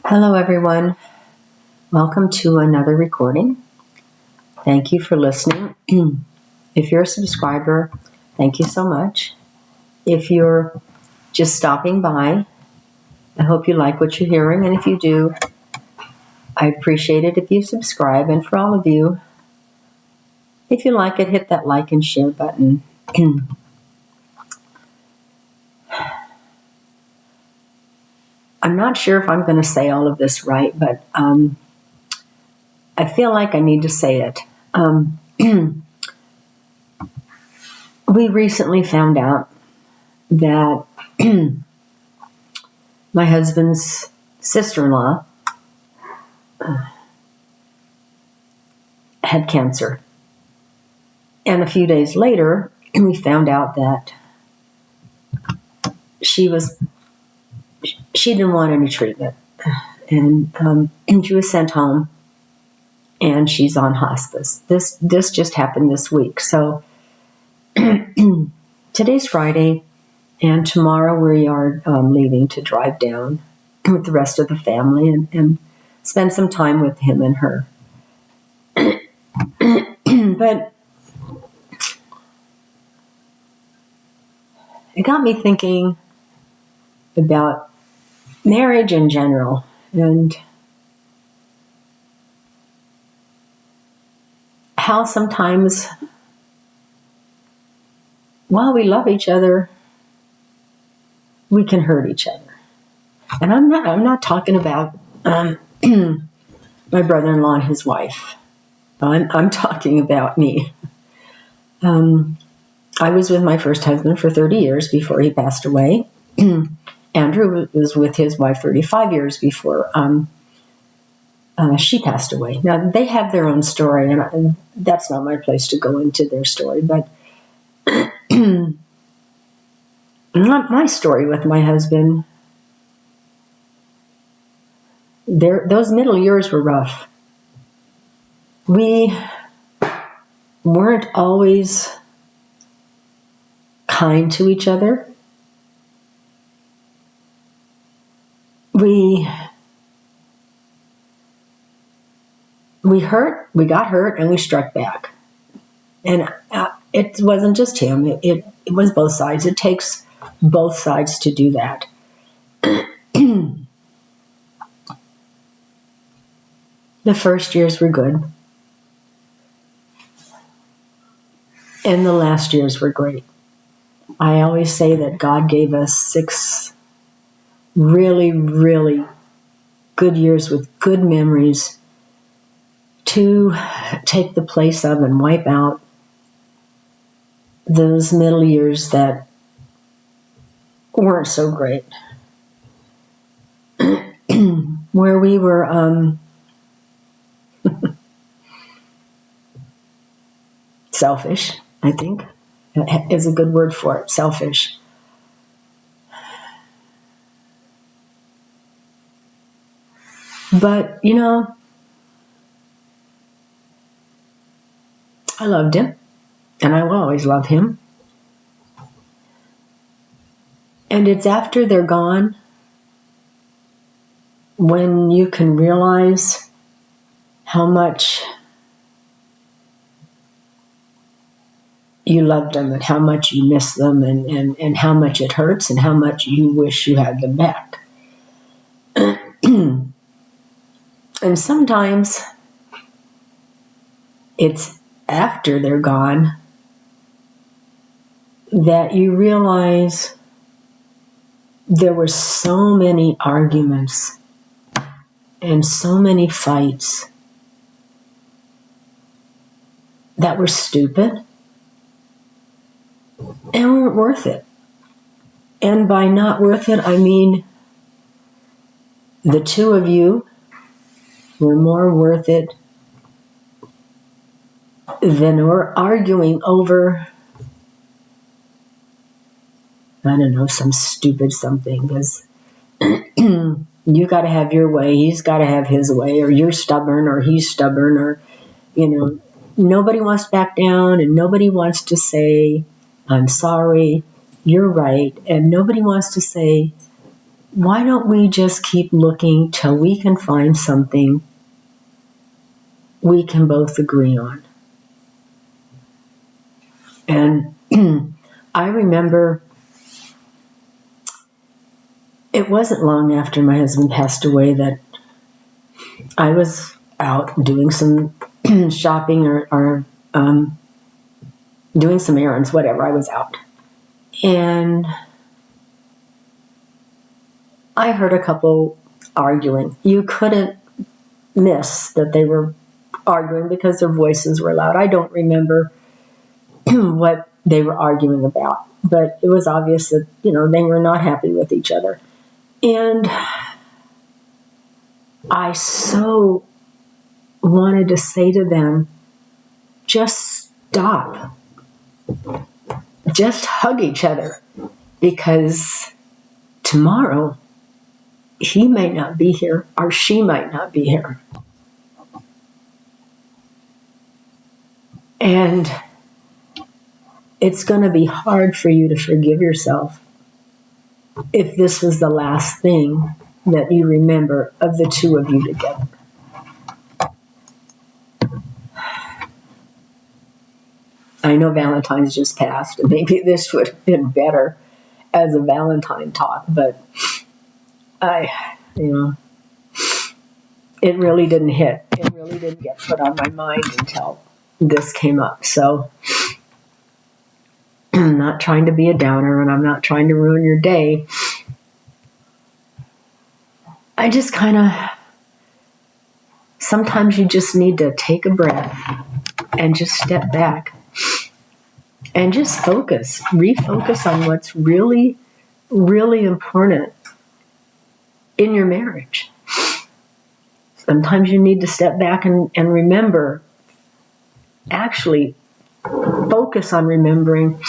Hello, everyone. Welcome to another recording. Thank you for listening. If you're a subscriber, thank you so much. If you're just stopping by, I hope you like what you're hearing. And if you do, I appreciate it if you subscribe. And for all of you, if you like it, hit that like and share button. I'm not sure if I'm going to say all of this right, but I feel like I need to say it. We recently found out that my husband's sister-in-law had cancer. And a few days later, we found out that she didn't want any treatment. And she was sent home, and she's on hospice. This just happened this week. So today's Friday, and tomorrow we are leaving to drive down with the rest of the family and spend some time with him and her. But it got me thinking about marriage in general and how sometimes while we love each other, we can hurt each other. And I'm not talking about my brother-in-law and his wife. I'm talking about me. I was with my first husband for 30 years before he passed away. Andrew was with his wife 35 years before she passed away. Now, they have their own story, and that's not my place to go into their story, but not my story with my husband. Those middle years were rough. We weren't always kind to each other. We got hurt, and we struck back. And it wasn't just him. It was both sides. It takes both sides to do that. The first years were good. And the last years were great. I always say that God gave us 6 really, really good years with good memories to take the place of and wipe out those middle years that weren't so great. Where we were selfish, I think, is a good word for it, selfish. But, I loved him, and I will always love him. And it's after they're gone when you can realize how much you loved them and how much you miss them and how much it hurts and how much you wish you had them back. And sometimes it's after they're gone that you realize there were so many arguments and so many fights that were stupid and weren't worth it. And by not worth it, I mean the two of you were more worth it than we're arguing over, I don't know, some stupid something, because you got to have your way, he's got to have his way, or you're stubborn, or he's stubborn, or, nobody wants to back down, and nobody wants to say, I'm sorry, you're right, and nobody wants to say, why don't we just keep looking till we can find something we can both agree on? And I remember it wasn't long after my husband passed away that I was out doing some shopping or doing some errands, whatever. I was out. And I heard a couple arguing. You couldn't miss that they were arguing because their voices were loud. I don't remember what they were arguing about, but it was obvious that, they were not happy with each other. And I so wanted to say to them, just stop. Just hug each other, because tomorrow he might not be here or she might not be here. And it's going to be hard for you to forgive yourself if this was the last thing that you remember of the two of you together. I know Valentine's just passed, and maybe this would have been better as a Valentine talk, but it really didn't hit. It really didn't get put on my mind until this came up. So I'm not trying to be a downer, and I'm not trying to ruin your day. I just sometimes you just need to take a breath and just step back and just refocus on what's really, really important in your marriage. Sometimes you need to step back and remember, actually focus on remembering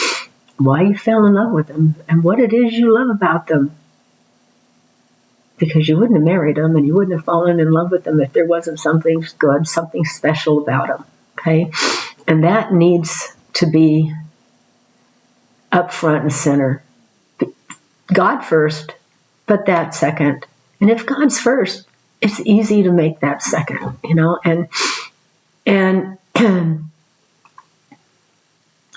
why you fell in love with them and what it is you love about them. Because you wouldn't have married them and you wouldn't have fallen in love with them if there wasn't something good, something special about them. Okay? And that needs to be up front and center. God first, but that second. And if God's first, it's easy to make that second, and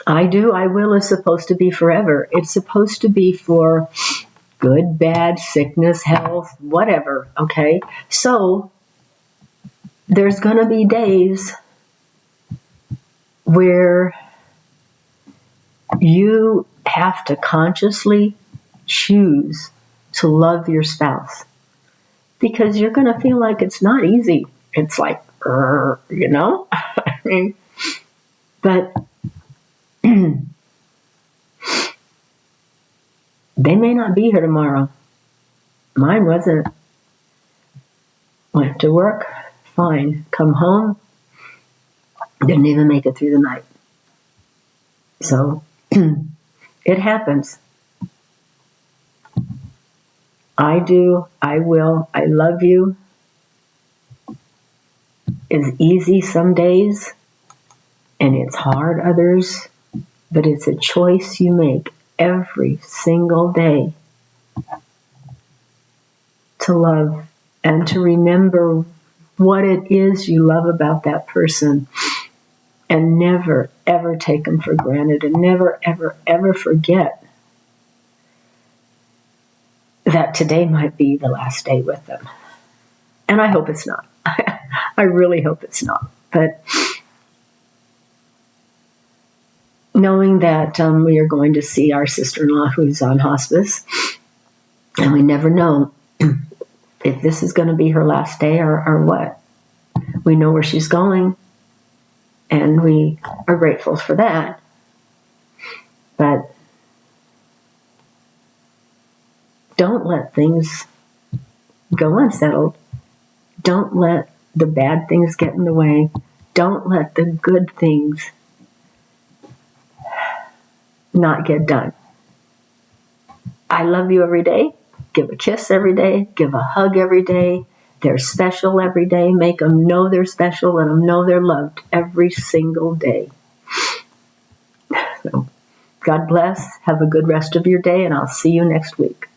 I will is supposed to be forever. It's supposed to be for good, bad, sickness, health, whatever, okay? So there's going to be days where you have to consciously choose to love your spouse, because you're going to feel like it's not easy. It's like, I mean, but they may not be here tomorrow. Mine wasn't. Went to work, fine. Come home, didn't even make it through the night. So it happens. I do, I will, I love you is easy some days, and it's hard others, but it's a choice you make every single day to love and to remember what it is you love about that person, and never, ever take them for granted, and never, ever, ever forget that today might be the last day with them. And I hope it's not. I really hope it's not. But knowing that we are going to see our sister-in-law who's on hospice, and we never know if this is going to be her last day or what. We know where she's going, and we are grateful for that. But don't let things go unsettled. Don't let the bad things get in the way. Don't let the good things not get done. I love you every day. Give a kiss every day. Give a hug every day. They're special every day. Make them know they're special. Let them know they're loved every single day. So, God bless. Have a good rest of your day, and I'll see you next week.